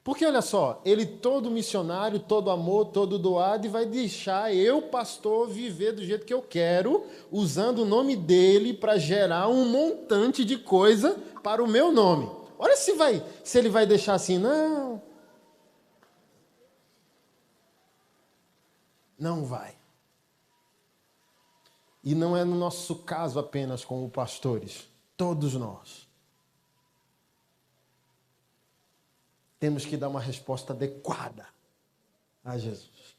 Porque olha só, ele todo missionário, todo amor, todo doado, e vai deixar eu, pastor, viver do jeito que eu quero, usando o nome dele para gerar um montante de coisa para o meu nome. Olha se ele vai deixar assim, não. Não vai. E não é no nosso caso apenas como pastores, todos nós temos que dar uma resposta adequada a Jesus.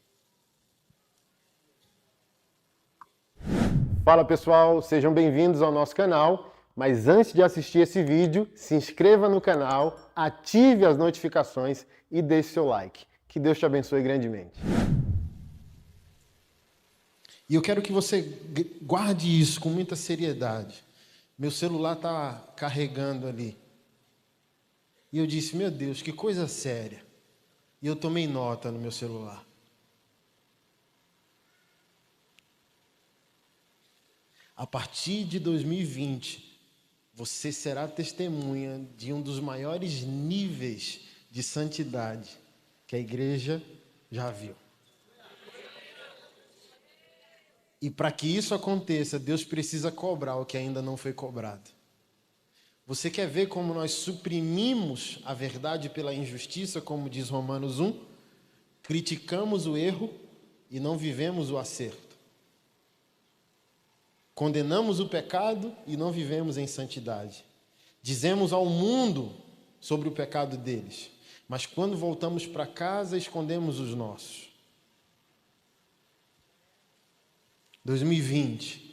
Fala pessoal, sejam bem-vindos ao nosso canal, mas antes de assistir esse vídeo, se inscreva no canal, ative as notificações e deixe seu like. Que Deus te abençoe grandemente. E eu quero que você guarde isso com muita seriedade. Meu celular está carregando ali. E eu disse, meu Deus, que coisa séria. E eu tomei nota no meu celular. A partir de 2020, você será testemunha de um dos maiores níveis de santidade que a igreja já viu. E para que isso aconteça, Deus precisa cobrar o que ainda não foi cobrado. Você quer ver como nós suprimimos a verdade pela injustiça, como diz Romanos 1? Criticamos o erro e não vivemos o acerto. Condenamos o pecado e não vivemos em santidade. Dizemos ao mundo sobre o pecado deles, mas quando voltamos para casa, escondemos os nossos. 2020.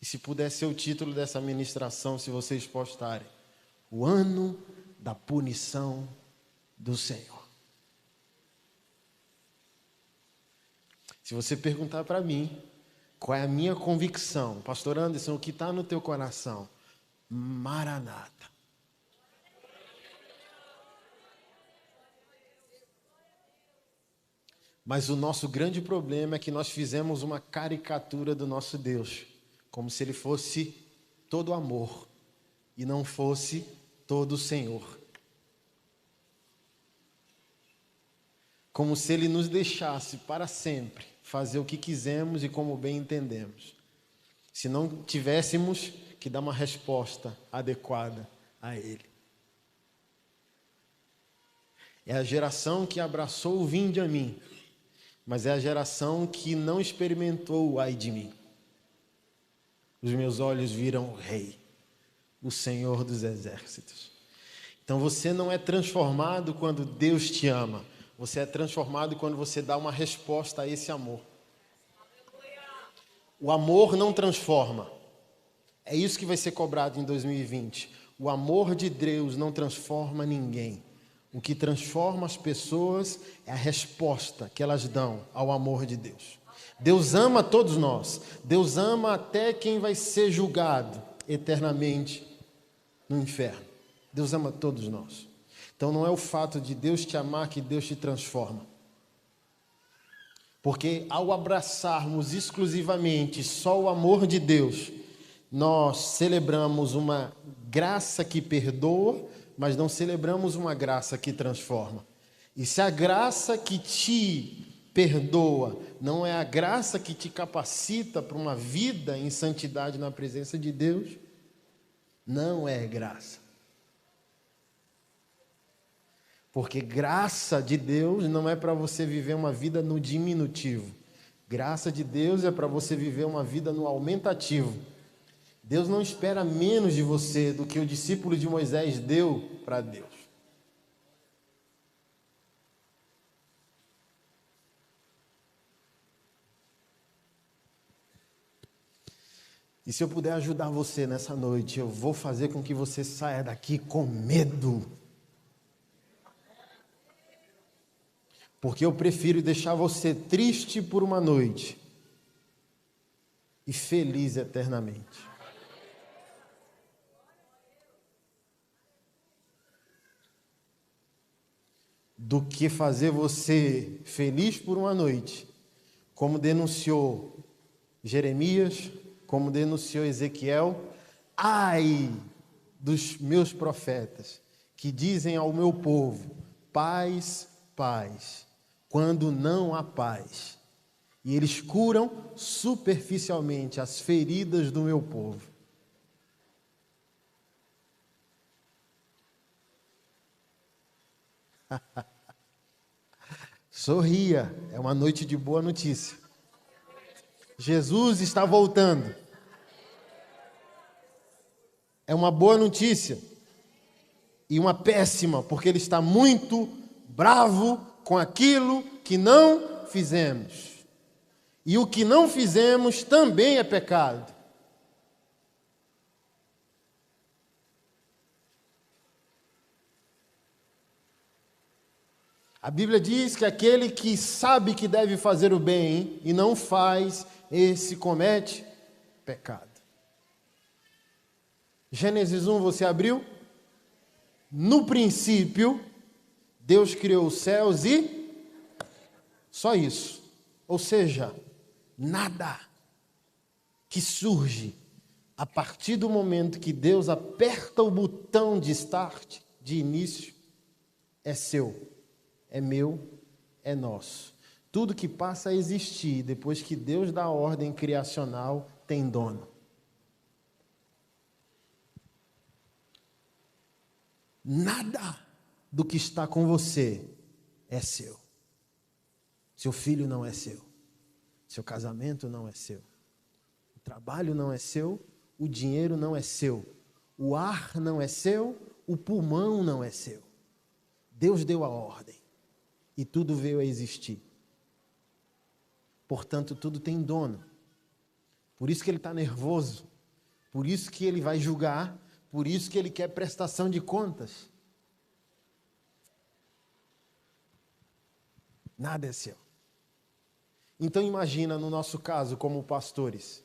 E se puder ser o título dessa ministração, se vocês postarem, o ano da punição do Senhor. Se você perguntar para mim, qual é a minha convicção, Pastor Anderson, o que está no teu coração? Maranata. Mas o nosso grande problema é que nós fizemos uma caricatura do nosso Deus, como se ele fosse todo amor e não fosse todo Senhor. Como se ele nos deixasse para sempre fazer o que quisemos e como bem entendemos. Se não tivéssemos que dar uma resposta adequada a ele. É a geração que abraçou o vinde a mim, mas é a geração que não experimentou o ai de mim. Os meus olhos viram o Rei, o Senhor dos Exércitos. Então você não é transformado quando Deus te ama. Você é transformado quando você dá uma resposta a esse amor. O amor não transforma. É isso que vai ser cobrado em 2020. O amor de Deus não transforma ninguém. O que transforma as pessoas é a resposta que elas dão ao amor de Deus. Deus ama todos nós. Deus ama até quem vai ser julgado eternamente no inferno. Deus ama todos nós. Então não é o fato de Deus te amar que Deus te transforma. Porque ao abraçarmos exclusivamente só o amor de Deus, nós celebramos uma graça que perdoa, mas não celebramos uma graça que transforma. E se a graça que te perdoa não é a graça que te capacita para uma vida em santidade na presença de Deus, não é graça. Porque graça de Deus não é para você viver uma vida no diminutivo. Graça de Deus é para você viver uma vida no aumentativo. Deus não espera menos de você do que o discípulo de Moisés deu para Deus. E se eu puder ajudar você nessa noite, eu vou fazer com que você saia daqui com medo. Porque eu prefiro deixar você triste por uma noite e feliz eternamente. Do que fazer você feliz por uma noite, como denunciou Jeremias, como denunciou Ezequiel, ai dos meus profetas, que dizem ao meu povo, paz, paz, quando não há paz. E eles curam superficialmente as feridas do meu povo. Sorria, é uma noite de boa notícia. Jesus está voltando. É uma boa notícia e uma péssima, porque ele está muito bravo com aquilo que não fizemos. E o que não fizemos também é pecado. A Bíblia diz que aquele que sabe que deve fazer o bem e não faz, esse comete pecado. Gênesis 1, você abriu? No princípio, Deus criou os céus e só isso. Ou seja, nada que surge a partir do momento que Deus aperta o botão de start, de início, é seu, é meu, é nosso. Tudo que passa a existir depois que Deus dá a ordem criacional tem dono. Nada do que está com você é seu. Seu filho não é seu. Seu casamento não é seu. O trabalho não é seu. O dinheiro não é seu. O ar não é seu. O pulmão não é seu. Deus deu a ordem e tudo veio a existir. Portanto, tudo tem dono. Por isso que ele está nervoso. Por isso que ele vai julgar. Por isso que ele quer prestação de contas. Nada é seu. Então imagina no nosso caso como pastores,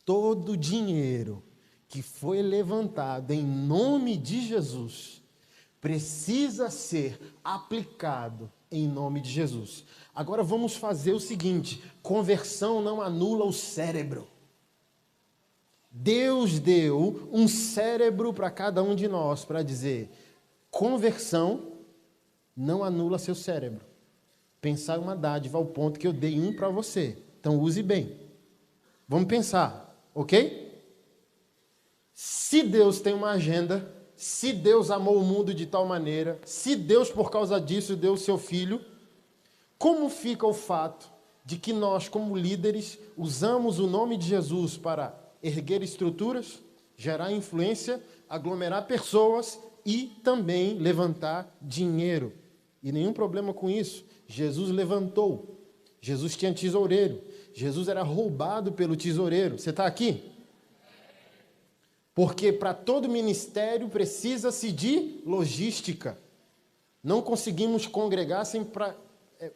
todo o dinheiro que foi levantado em nome de Jesus precisa ser aplicado em nome de Jesus. Agora vamos fazer o seguinte, conversão não anula o cérebro. Deus deu um cérebro para cada um de nós para dizer, conversão não anula seu cérebro. Pensar uma dádiva ao ponto que eu dei um para você. Então use bem. Vamos pensar, ok? Se Deus tem uma agenda, se Deus amou o mundo de tal maneira, se Deus por causa disso deu o seu filho, como fica o fato de que nós como líderes usamos o nome de Jesus para erguer estruturas, gerar influência, aglomerar pessoas e também levantar dinheiro? E nenhum problema com isso. Jesus levantou. Jesus tinha tesoureiro. Jesus era roubado pelo tesoureiro. Você está aqui? Porque para todo ministério precisa-se de logística. Não conseguimos congregar sem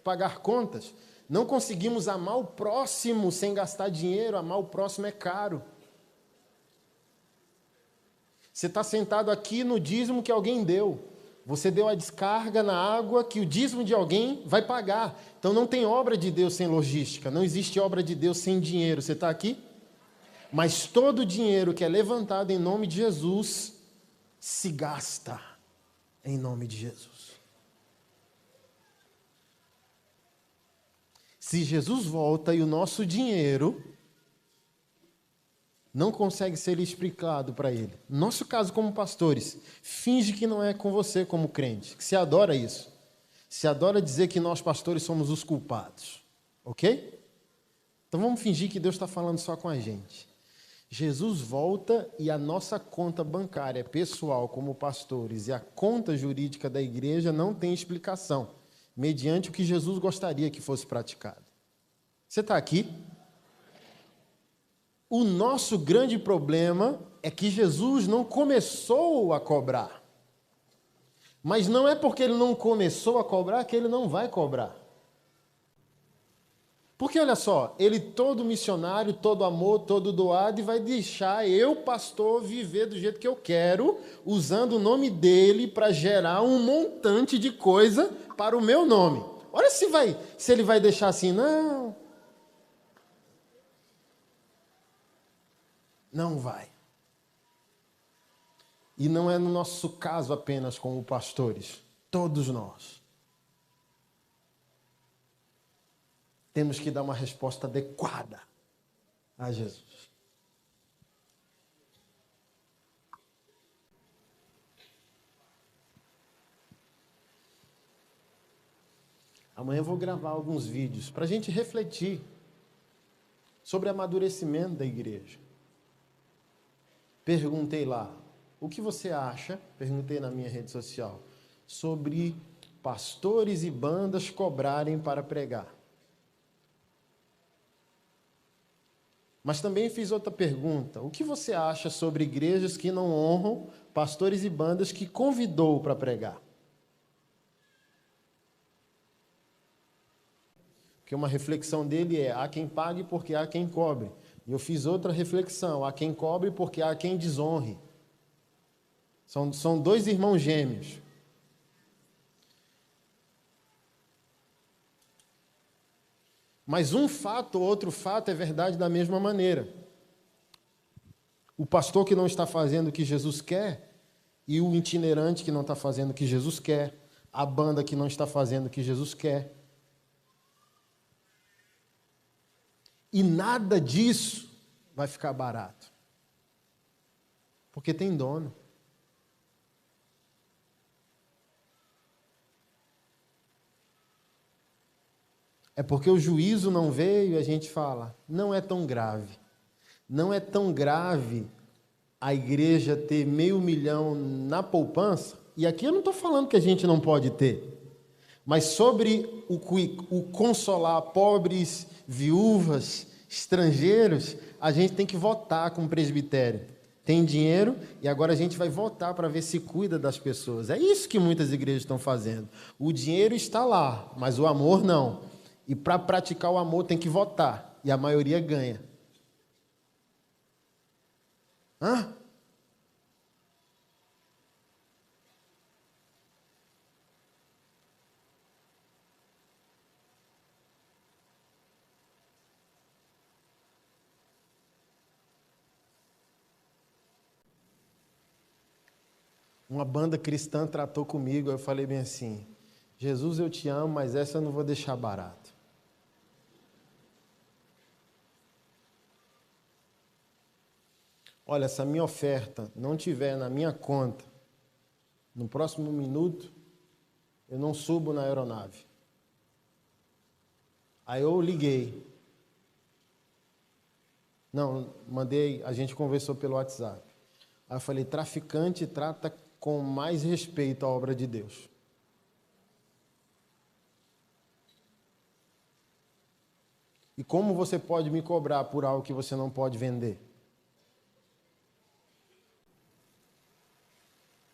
pagar contas. Não conseguimos amar o próximo sem gastar dinheiro. Amar o próximo é caro. Você está sentado aqui no dízimo que alguém deu. Você deu a descarga na água que o dízimo de alguém vai pagar. Então não tem obra de Deus sem logística. Não existe obra de Deus sem dinheiro. Você está aqui? Mas todo o dinheiro que é levantado em nome de Jesus se gasta em nome de Jesus. Se Jesus volta e o nosso dinheiro não consegue ser explicado para ele. Nosso caso como pastores, finge que não é com você como crente, que se adora isso. Se adora dizer que nós pastores somos os culpados. Ok? Então vamos fingir que Deus está falando só com a gente. Jesus volta e a nossa conta bancária pessoal como pastores e a conta jurídica da igreja não tem explicação, mediante o que Jesus gostaria que fosse praticado. Você está aqui? O nosso grande problema é que Jesus não começou a cobrar. Mas não é porque ele não começou a cobrar que ele não vai cobrar. Porque olha só, ele todo missionário, todo amor, todo doado e vai deixar eu, pastor, viver do jeito que eu quero, usando o nome dele para gerar um montante de coisa para o meu nome. Olha se ele vai deixar assim, não. Não vai. E não é no nosso caso apenas como pastores. Todos nós temos que dar uma resposta adequada a Jesus. Amanhã eu vou gravar alguns vídeos para a gente refletir sobre amadurecimento da igreja. Perguntei lá, o que você acha, perguntei na minha rede social, sobre pastores e bandas cobrarem para pregar. Mas também fiz outra pergunta, o que você acha sobre igrejas que não honram pastores e bandas que convidou para pregar? Porque uma reflexão dele é, há quem pague porque há quem cobre. E eu fiz outra reflexão, há quem cobre porque há quem desonre. São dois irmãos gêmeos. Mas um fato ou outro fato é verdade da mesma maneira. O pastor que não está fazendo o que Jesus quer, e o itinerante que não está fazendo o que Jesus quer, a banda que não está fazendo o que Jesus quer. E nada disso vai ficar barato. Porque tem dono. É porque o juízo não veio e a gente fala, não é tão grave. Não é tão grave a igreja ter 500 mil na poupança. E aqui eu não estou falando que a gente não pode ter. Mas sobre o consolar pobres, viúvas, estrangeiros, a gente tem que votar com o presbitério. Tem dinheiro e agora a gente vai votar para ver se cuida das pessoas. É isso que muitas igrejas estão fazendo. O dinheiro está lá, mas o amor não. E para praticar o amor tem que votar. E a maioria ganha. Hã? Uma banda cristã tratou comigo, eu falei bem assim, Jesus, eu te amo, mas essa eu não vou deixar barato. Olha, se a minha oferta não tiver na minha conta, no próximo minuto, eu não subo na aeronave. Aí eu liguei. Não, mandei, a gente conversou pelo WhatsApp. Aí eu falei, traficante trata com mais respeito a obra de Deus. E como você pode me cobrar por algo que você não pode vender?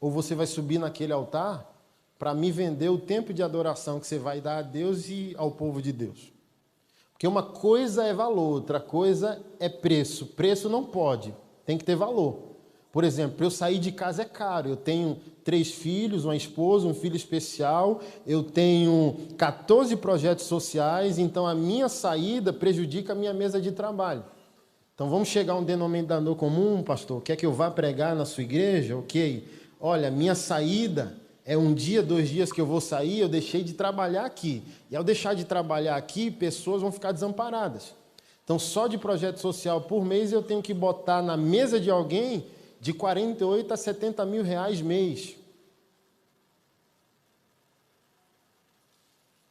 Ou você vai subir naquele altar para me vender o tempo de adoração que você vai dar a Deus e ao povo de Deus? Porque uma coisa é valor, outra coisa é preço. Preço não pode, tem que ter valor. Por exemplo, para eu sair de casa é caro. Eu tenho 3 filhos, uma esposa, um filho especial. Eu tenho 14 projetos sociais. Então, a minha saída prejudica a minha mesa de trabalho. Então, vamos chegar a um denominador comum, pastor? Quer que eu vá pregar na sua igreja? Ok. Olha, minha saída é 1 dia, 2 dias que eu vou sair. Eu deixei de trabalhar aqui. E ao deixar de trabalhar aqui, pessoas vão ficar desamparadas. Então, só de projeto social por mês, eu tenho que botar na mesa de alguém de 48 a 70 mil reais mês.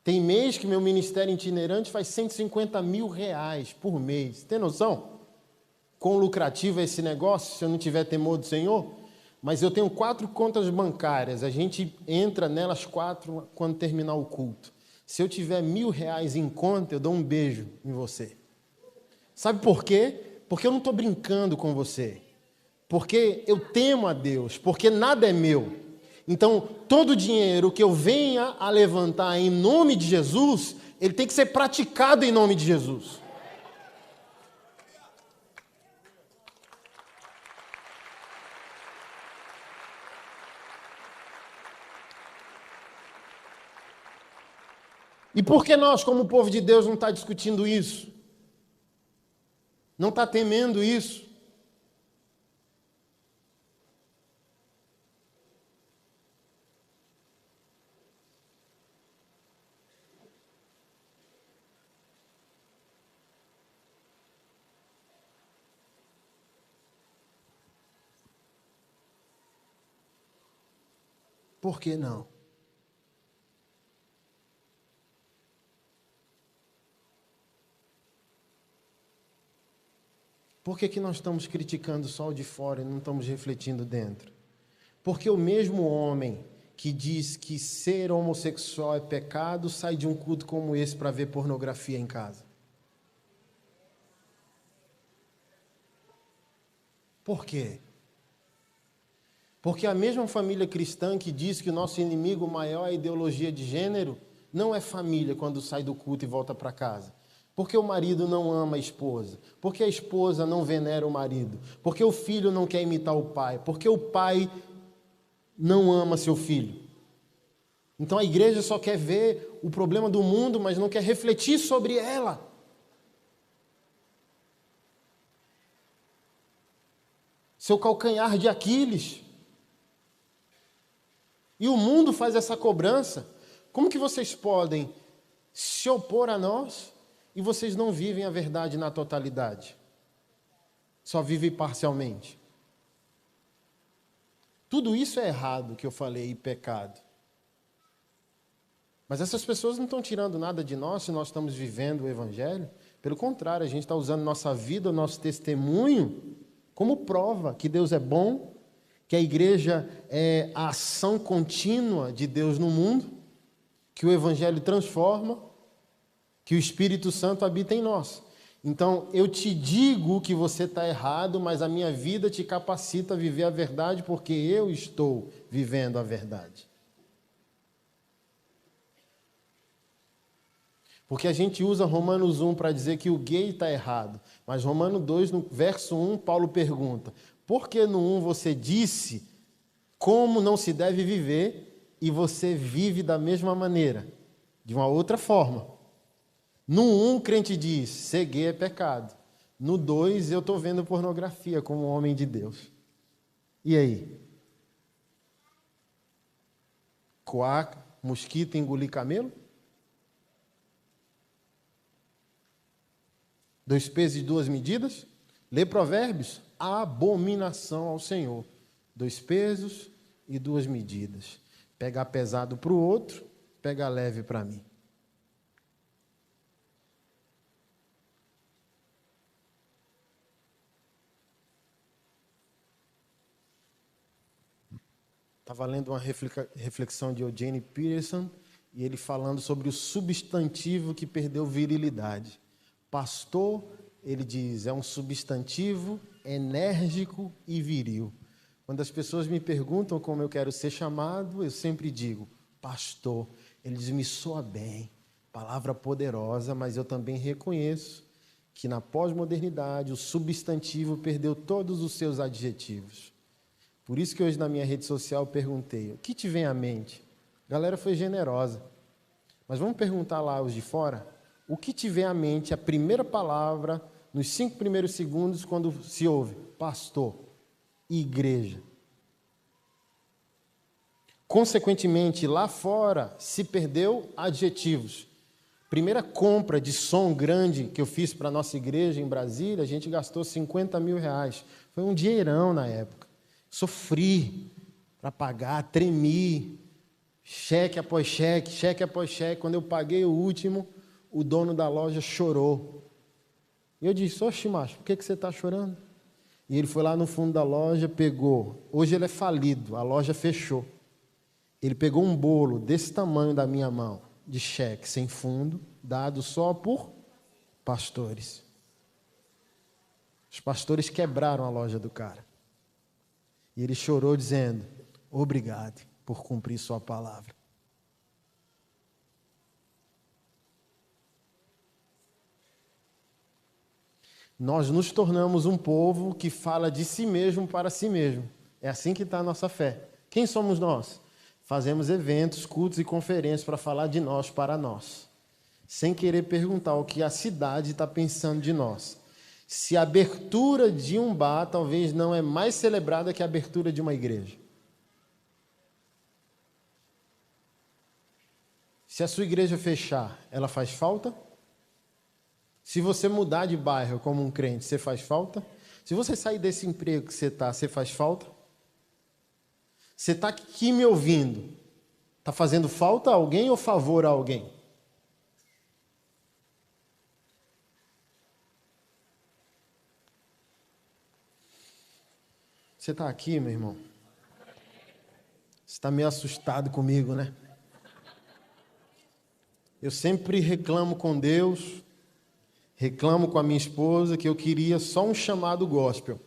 Tem mês que meu ministério itinerante faz 150 mil reais por mês. Tem noção? Quão lucrativo é esse negócio, se eu não tiver temor do Senhor? Mas eu tenho 4 contas bancárias. A gente entra nelas 4 quando terminar o culto. Se eu tiver 1.000 reais em conta, eu dou um beijo em você. Sabe por quê? Porque eu não estou brincando com você. Porque eu temo a Deus, porque nada é meu. Então, todo dinheiro que eu venha a levantar em nome de Jesus, ele tem que ser praticado em nome de Jesus. E por que nós, como povo de Deus, não está discutindo isso? Não está temendo isso? Por que não? Por que nós estamos criticando só o de fora e não estamos refletindo dentro? Porque o mesmo homem que diz que ser homossexual é pecado sai de um culto como esse para ver pornografia em casa. Por quê? Porque a mesma família cristã que diz que o nosso inimigo maior é a ideologia de gênero, não é família quando sai do culto e volta para casa. Porque o marido não ama a esposa, porque a esposa não venera o marido, porque o filho não quer imitar o pai, porque o pai não ama seu filho. Então a igreja só quer ver o problema do mundo, mas não quer refletir sobre ela. Seu calcanhar de Aquiles. E o mundo faz essa cobrança. Como que vocês podem se opor a nós e vocês não vivem a verdade na totalidade? Só vivem parcialmente. Tudo isso é errado que eu falei, e pecado. Mas essas pessoas não estão tirando nada de nós se nós estamos vivendo o Evangelho. Pelo contrário, a gente está usando nossa vida, o nosso testemunho, como prova que Deus é bom, que a igreja é a ação contínua de Deus no mundo, que o Evangelho transforma, que o Espírito Santo habita em nós. Então, eu te digo que você está errado, mas a minha vida te capacita a viver a verdade, porque eu estou vivendo a verdade. Porque a gente usa Romanos 1 para dizer que o gay está errado, mas Romanos 2, no verso 1, Paulo pergunta, por que no 1 você disse como não se deve viver e você vive da mesma maneira, de uma outra forma? No 1, o crente diz, ser gay é pecado. No 2, eu estou vendo pornografia como homem de Deus. E aí? Coar mosquito e engolir camelo? 2 pesos e 2 medidas? Lê Provérbios? Abominação ao Senhor. 2 pesos e 2 medidas. Pegar pesado para o outro, pegar leve para mim. Estava lendo uma reflexão de Eugene Peterson e ele falando sobre o substantivo que perdeu virilidade. Pastor, ele diz, é um substantivo enérgico e viril. Quando as pessoas me perguntam como eu quero ser chamado, eu sempre digo, pastor. Ele diz, me soa bem, palavra poderosa, mas eu também reconheço que na pós-modernidade o substantivo perdeu todos os seus adjetivos. Por isso que hoje na minha rede social eu perguntei, o que te vem à mente? A galera foi generosa. Mas vamos perguntar lá os de fora, o que te vem à mente, a primeira palavra, nos 5 primeiros segundos, quando se ouve, pastor, igreja. Consequentemente, lá fora se perdeu adjetivos. Primeira compra de som grande que eu fiz para a nossa igreja em Brasília, a gente gastou R$50 mil. Foi um dinheirão na época. Sofri para pagar, tremi, cheque após cheque, cheque após cheque. Quando eu paguei o último, o dono da loja chorou. E eu disse, oxe, macho, por que você está chorando? E ele foi lá no fundo da loja, pegou. Hoje ele é falido, a loja fechou. Ele pegou um bolo desse tamanho da minha mão, de cheque, sem fundo, dado só por pastores. Os pastores quebraram a loja do cara. E ele chorou dizendo, obrigado por cumprir sua palavra. Nós nos tornamos um povo que fala de si mesmo para si mesmo. É assim que está a nossa fé. Quem somos nós? Fazemos eventos, cultos e conferências para falar de nós para nós, sem querer perguntar o que a cidade está pensando de nós. Se a abertura de um bar talvez não é mais celebrada que a abertura de uma igreja. Se a sua igreja fechar, ela faz falta? Se você mudar de bairro como um crente, você faz falta? Se você sair desse emprego que você está, você faz falta? Você está aqui me ouvindo, Está fazendo falta a alguém ou favor a alguém? Você está aqui, meu irmão? Você está meio assustado comigo, né? Eu sempre reclamo com Deus, reclamo com a minha esposa que eu queria só um chamado gospel.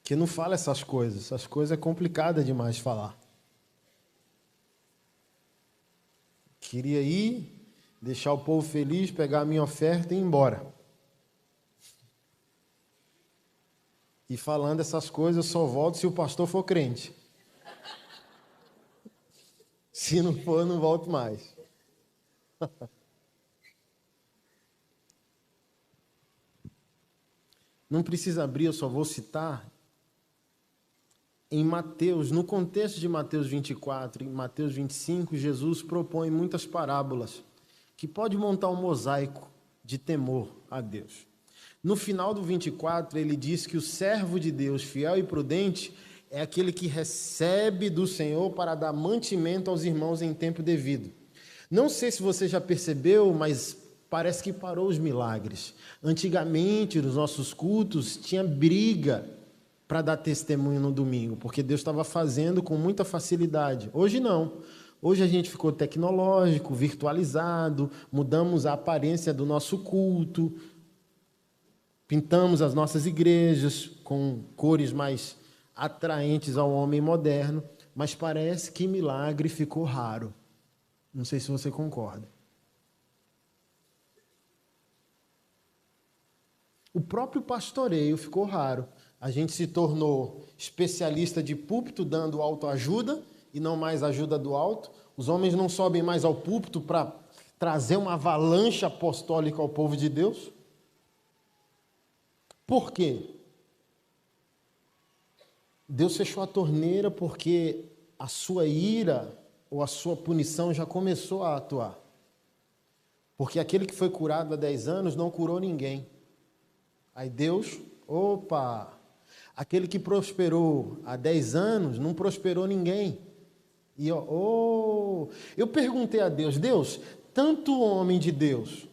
Que não fala essas coisas é complicada demais falar. Queria ir, deixar o povo feliz, pegar a minha oferta e ir embora. E falando essas coisas, eu só volto se o pastor for crente. Se não for, eu não volto mais. Não precisa abrir, eu só vou citar. Em Mateus, no contexto de Mateus 24, em Mateus 25, Jesus propõe muitas parábolas que pode montar um mosaico de temor a Deus. No final do 24, ele diz que o servo de Deus, fiel e prudente, é aquele que recebe do Senhor para dar mantimento aos irmãos em tempo devido. Não sei se você já percebeu, mas parece que parou os milagres. Antigamente, nos nossos cultos, tinha briga para dar testemunho no domingo, porque Deus estava fazendo com muita facilidade. Hoje não. Hoje a gente ficou tecnológico, virtualizado, mudamos a aparência do nosso culto, pintamos as nossas igrejas com cores mais atraentes ao homem moderno, mas parece que milagre ficou raro. Não sei se você concorda. O próprio pastoreio ficou raro. A gente se tornou especialista de púlpito dando autoajuda e não mais ajuda do alto. Os homens não sobem mais ao púlpito para trazer uma avalanche apostólica ao povo de Deus. Por quê? Deus fechou a torneira porque a sua ira ou a sua punição já começou a atuar. Porque aquele que foi curado há 10 anos não curou ninguém. Aí Deus, aquele que prosperou há 10 anos não prosperou ninguém. E eu perguntei a Deus, tanto homem de Deus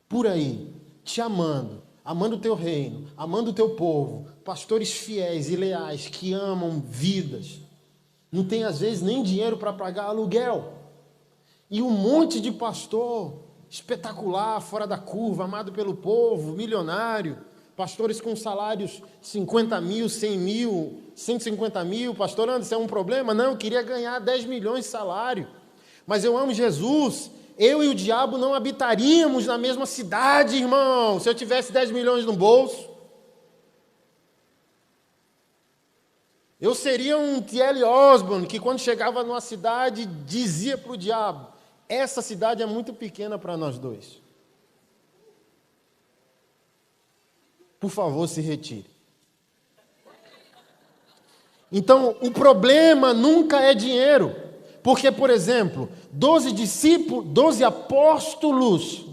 por aí, te amando o teu reino, amando o teu povo, pastores fiéis e leais que amam vidas, não tem às vezes nem dinheiro para pagar aluguel, e um monte de pastor espetacular, fora da curva, amado pelo povo, milionário, pastores com salários 50 mil, 100 mil, 150 mil, pastor Anderson, é um problema? Não, eu queria ganhar 10 milhões de salário, mas eu amo Jesus. Eu e o diabo não habitaríamos na mesma cidade, irmão, se eu tivesse 10 milhões no bolso. Eu seria um T.L. Osborne, que quando chegava numa cidade, dizia para o diabo, essa cidade é muito pequena para nós dois. Por favor, se retire. Então, o problema nunca é dinheiro. Porque, por exemplo, 12 apóstolos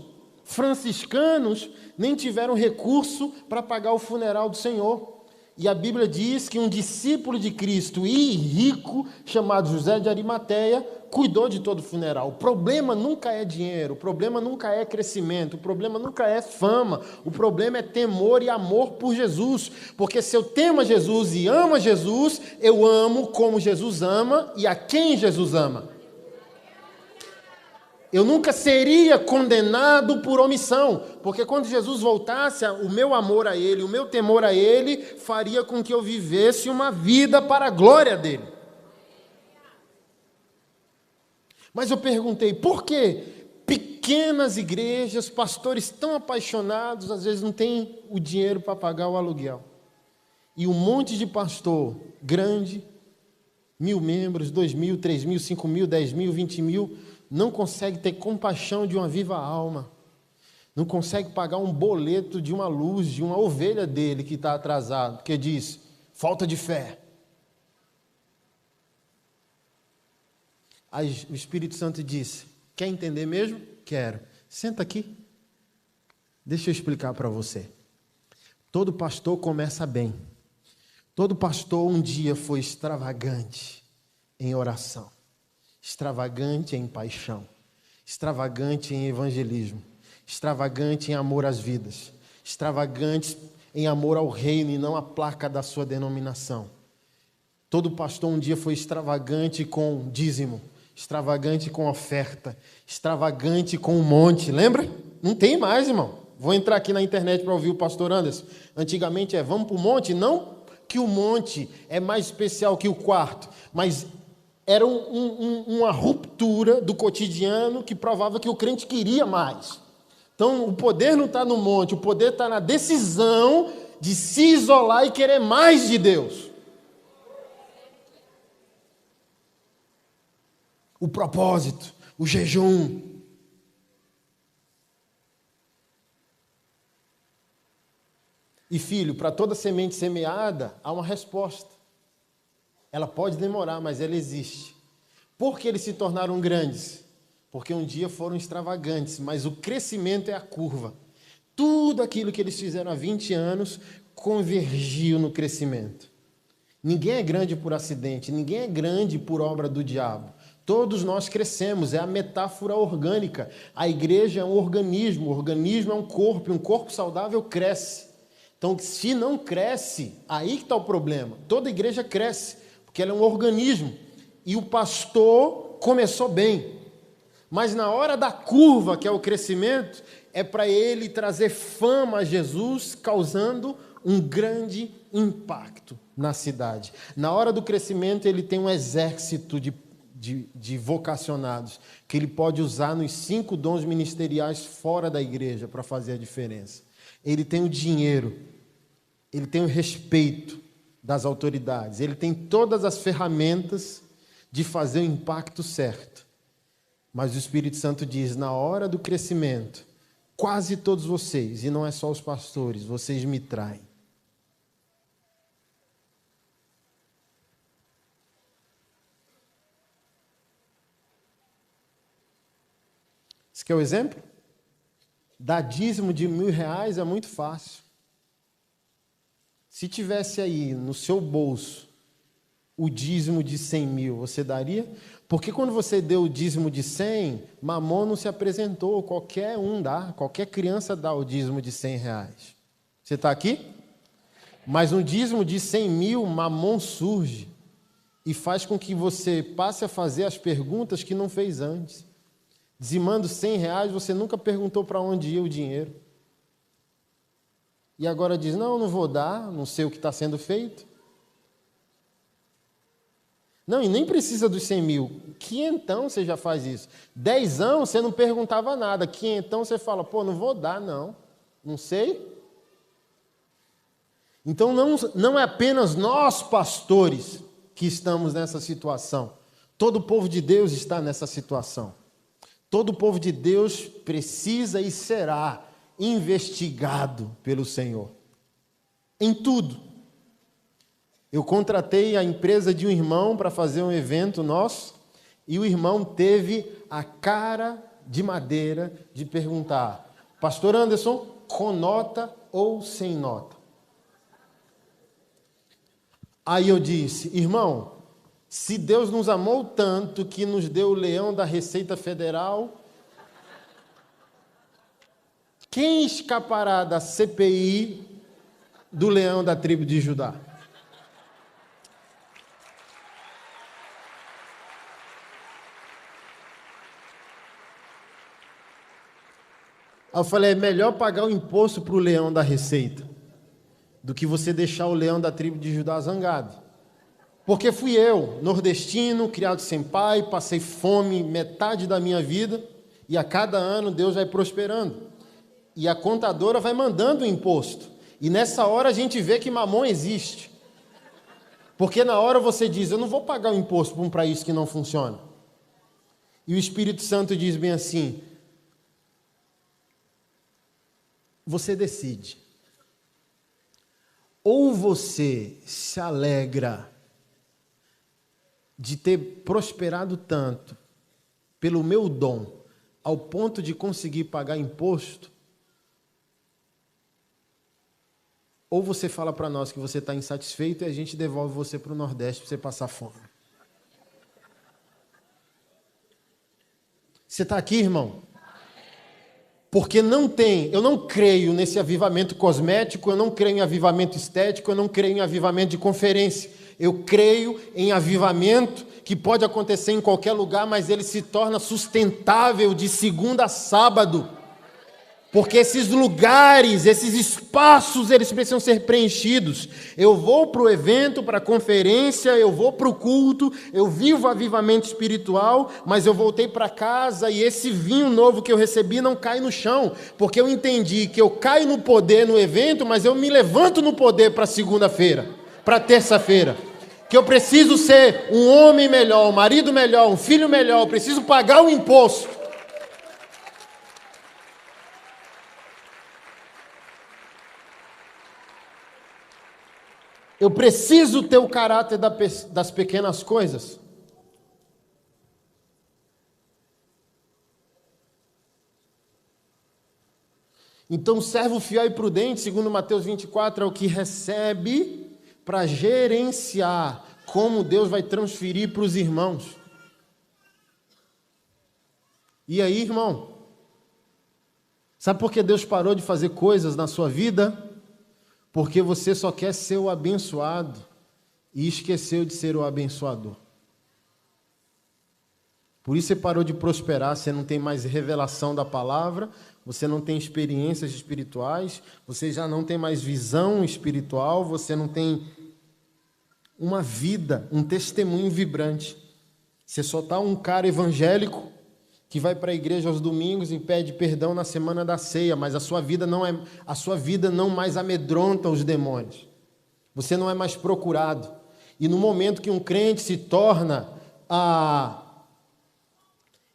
franciscanos nem tiveram recurso para pagar o funeral do Senhor. E a Bíblia diz que um discípulo de Cristo e rico, chamado José de Arimateia, cuidou de todo o funeral. O problema nunca é dinheiro, o problema nunca é crescimento, o problema nunca é fama, o problema é temor e amor por Jesus. Porque se eu temo a Jesus e amo a Jesus, eu amo como Jesus ama e a quem Jesus ama. Eu nunca seria condenado por omissão, porque quando Jesus voltasse, o meu amor a Ele, o meu temor a Ele, faria com que eu vivesse uma vida para a glória dEle. Mas eu perguntei, por que pequenas igrejas, pastores tão apaixonados, às vezes não têm o dinheiro para pagar o aluguel? E um monte de pastor grande, 1.000 membros, 2.000, 3.000, 5.000, 10.000, 20.000, não consegue ter compaixão de uma viva alma, não consegue pagar um boleto de uma luz, de uma ovelha dele que está atrasado, porque diz, falta de fé. Aí o Espírito Santo disse, quer entender mesmo? Quero. Senta aqui, deixa eu explicar para você. Todo pastor começa bem, Todo pastor um dia foi extravagante em oração, extravagante em paixão, extravagante em evangelismo, extravagante em amor às vidas, extravagante em amor ao reino e não à placa da sua denominação. Todo pastor um dia foi extravagante com dízimo, extravagante com oferta, extravagante com um monte, lembra? Não tem mais, irmão. Vou entrar aqui na internet para ouvir o pastor Anderson. Antigamente vamos para o monte, não que o monte é mais especial que o quarto, mas era uma ruptura do cotidiano que provava que o crente queria mais. Então, o poder não está no monte, o poder está na decisão de se isolar e querer mais de Deus. O propósito, o jejum. E filho, para toda semente semeada, há uma resposta. Ela pode demorar, mas ela existe. Por que eles se tornaram grandes? Porque um dia foram extravagantes, mas o crescimento é a curva. Tudo aquilo que eles fizeram há 20 anos convergiu no crescimento. Ninguém é grande por acidente, ninguém é grande por obra do diabo. Todos nós crescemos, é a metáfora orgânica. A igreja é um organismo, o organismo é um corpo saudável cresce. Então, se não cresce, aí que está o problema. Toda igreja cresce, porque ela é um organismo. E o pastor começou bem. Mas na hora da curva, que é o crescimento, é para ele trazer fama a Jesus, causando um grande impacto na cidade. Na hora do crescimento, ele tem um exército de vocacionados, que ele pode usar nos 5 dons ministeriais fora da igreja para fazer a diferença. Ele tem o dinheiro, ele tem o respeito das autoridades, ele tem todas as ferramentas de fazer o impacto certo. Mas o Espírito Santo diz, na hora do crescimento, quase todos vocês, e não é só os pastores, vocês me traem. Esse quer o exemplo? Dar dízimo de R$1.000 é muito fácil. Se tivesse aí no seu bolso o dízimo de 100 mil, você daria? Porque quando você deu o dízimo de 100, Mamon não se apresentou, qualquer um dá, qualquer criança dá o dízimo de R$100. Você está aqui? Mas um dízimo de 100 mil, Mamon surge e faz com que você passe a fazer as perguntas que não fez antes. Dizimando R$100, você nunca perguntou para onde ia o dinheiro. E agora diz, não vou dar, não sei o que está sendo feito. Não, e nem precisa dos 100 mil. Quinhentão você já faz isso. 10 você não perguntava nada. Quinhentão você fala, não vou dar, não sei. Então não é apenas nós, pastores, que estamos nessa situação. Todo o povo de Deus está nessa situação. Todo o povo de Deus precisa e será investigado pelo Senhor. Em tudo. Eu contratei a empresa de um irmão para fazer um evento nosso e o irmão teve a cara de madeira de perguntar, Pastor Anderson, com nota ou sem nota? Aí eu disse, irmão, se Deus nos amou tanto que nos deu o leão da Receita Federal, quem escapará da CPI do leão da tribo de Judá? Aí eu falei, é melhor pagar o imposto para o leão da Receita do que você deixar o leão da tribo de Judá zangado. Porque fui eu, nordestino, criado sem pai, passei fome metade da minha vida e a cada ano Deus vai prosperando. E a contadora vai mandando o imposto. E nessa hora a gente vê que Mamon existe. Porque na hora você diz, eu não vou pagar o imposto para um país que não funciona. E o Espírito Santo diz bem assim, você decide. Ou você se alegra de ter prosperado tanto pelo meu dom, ao ponto de conseguir pagar imposto, ou você fala para nós que você está insatisfeito e a gente devolve você para o Nordeste para você passar fome. Você está aqui, irmão? Porque eu não creio nesse avivamento cosmético, eu não creio em avivamento estético, eu não creio em avivamento de conferência. Eu creio em avivamento que pode acontecer em qualquer lugar, mas ele se torna sustentável de segunda a sábado. Porque esses lugares, esses espaços, eles precisam ser preenchidos. Eu vou para o evento, para a conferência, eu vou para o culto, eu vivo avivamento espiritual, mas eu voltei para casa e esse vinho novo que eu recebi não cai no chão, porque eu entendi que eu caio no poder no evento, mas eu me levanto no poder para segunda-feira, para terça-feira. Que eu preciso ser um homem melhor, um marido melhor, um filho melhor, eu preciso pagar o imposto. Eu preciso ter o caráter das pequenas coisas. Então, o servo fiel e prudente, segundo Mateus 24, é o que recebe para gerenciar como Deus vai transferir para os irmãos. E aí, irmão? Sabe por que Deus parou de fazer coisas na sua vida? Porque você só quer ser o abençoado e esqueceu de ser o abençoador. Por isso você parou de prosperar, você não tem mais revelação da palavra, você não tem experiências espirituais, você já não tem mais visão espiritual, você não tem uma vida, um testemunho vibrante. Você só está um cara evangélico que vai para a igreja aos domingos e pede perdão na semana da ceia, mas a sua vida não mais amedronta os demônios. Você não é mais procurado. E no momento que um crente se torna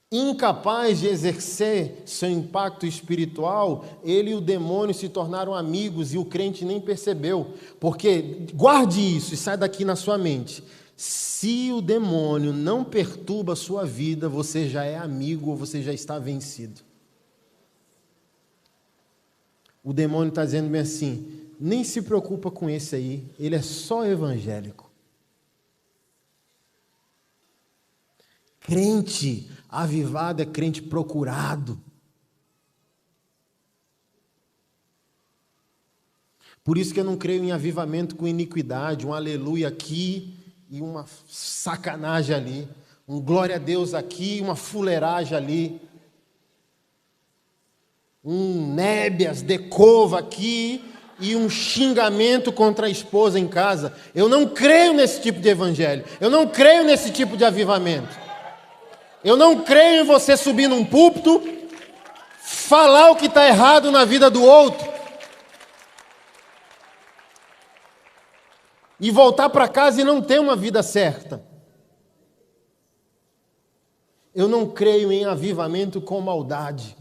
incapaz de exercer seu impacto espiritual, ele e o demônio se tornaram amigos e o crente nem percebeu. Porque, guarde isso e sai daqui na sua mente. Se o demônio não perturba a sua vida, você já é amigo ou você já está vencido. O demônio está dizendo bem assim, nem se preocupa com esse aí, ele é só evangélico. Crente avivado é crente procurado. Por isso que eu não creio em avivamento com iniquidade, um aleluia aqui e uma sacanagem ali, um glória a Deus aqui e uma fuleiragem ali, um nébias, decova aqui e um xingamento contra a esposa em casa. Eu não creio nesse tipo de evangelho, eu não creio nesse tipo de avivamento. Eu não creio em você subir num púlpito, falar o que está errado na vida do outro e voltar para casa e não ter uma vida certa. Eu não creio em avivamento com maldade.